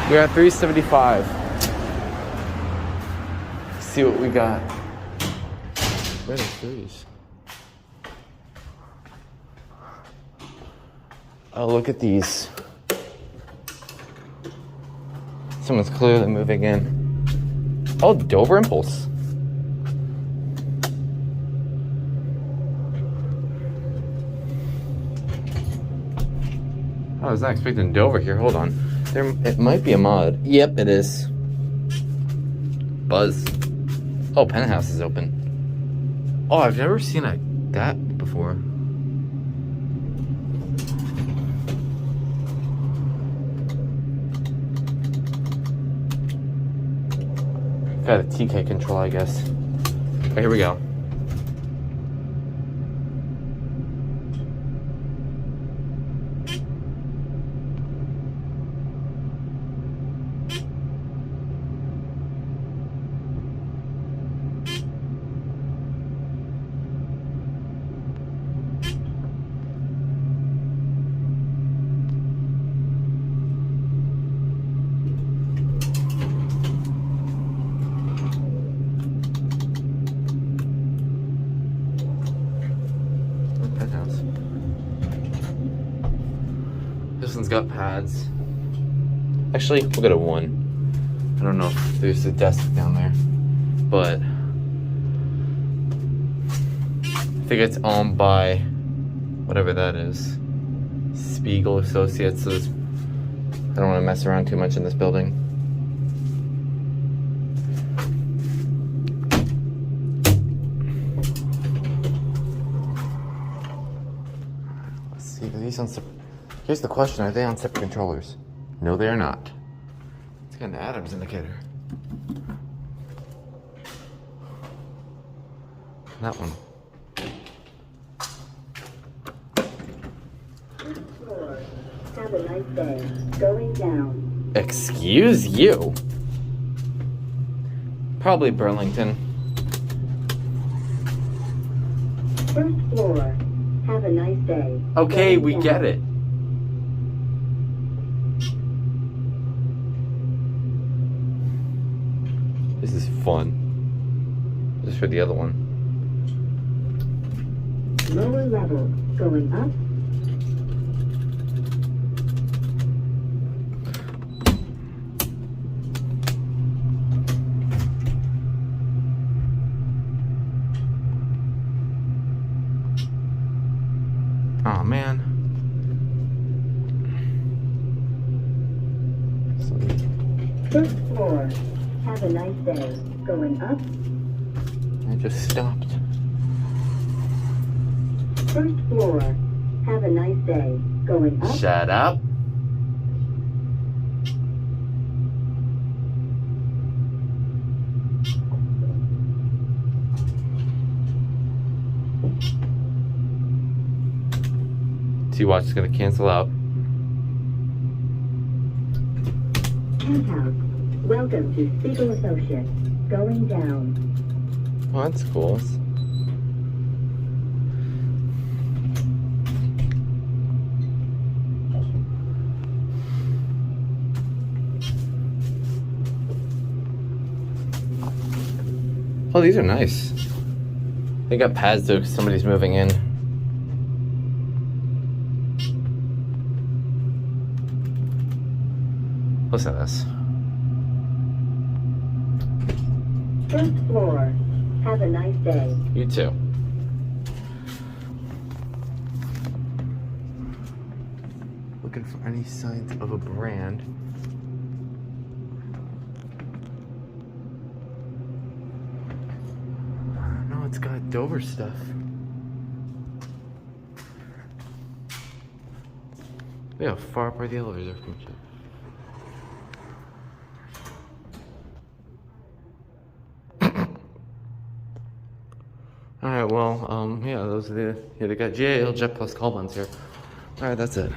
We're at 375. See what we got. Where are the threes? Oh, look at these. Someone's clearly moving in. Oh, Dover Impulse. I was not expecting Dover here. Hold on. It might be a mod. Yep, it is. Buzz. Oh, Penthouse is open. Oh, I've never seen that before. Got a TK control, I guess. Okay, here we go. This one's got pads. Actually, we'll go to 1. I don't know if there's a desk down there, but I think it's owned by whatever that is. Spiegel Associates. So I don't want to mess around too much in this building. Let's see. Are these on? Here's the question, are they on separate controllers? No, they are not. It's got an Adams indicator. That one. Have a nice day. Going down. Excuse you? Probably Burlington. First floor. Have a nice day. Okay, Going we down. get it. This is fun. This is for the other one. Lower level. Going up. Oh man. First floor. Have a nice day. Going up. I just stopped. First floor. Have a nice day. Going up. Shut up. See, watch, it's gonna cancel out. Penthouse. Welcome to Spiegel Associates. Going down. Oh, that's cool. Oh, these are nice. They got pads though, 'cause somebody's moving in. Listen to this. First floor. Have a nice day. You too. Looking for any signs of a brand. No, it's got Dover stuff. Look how far apart the elevators are from each other. Alright, well, yeah, those are they got JL Jet Plus call buns here. Alright, that's it.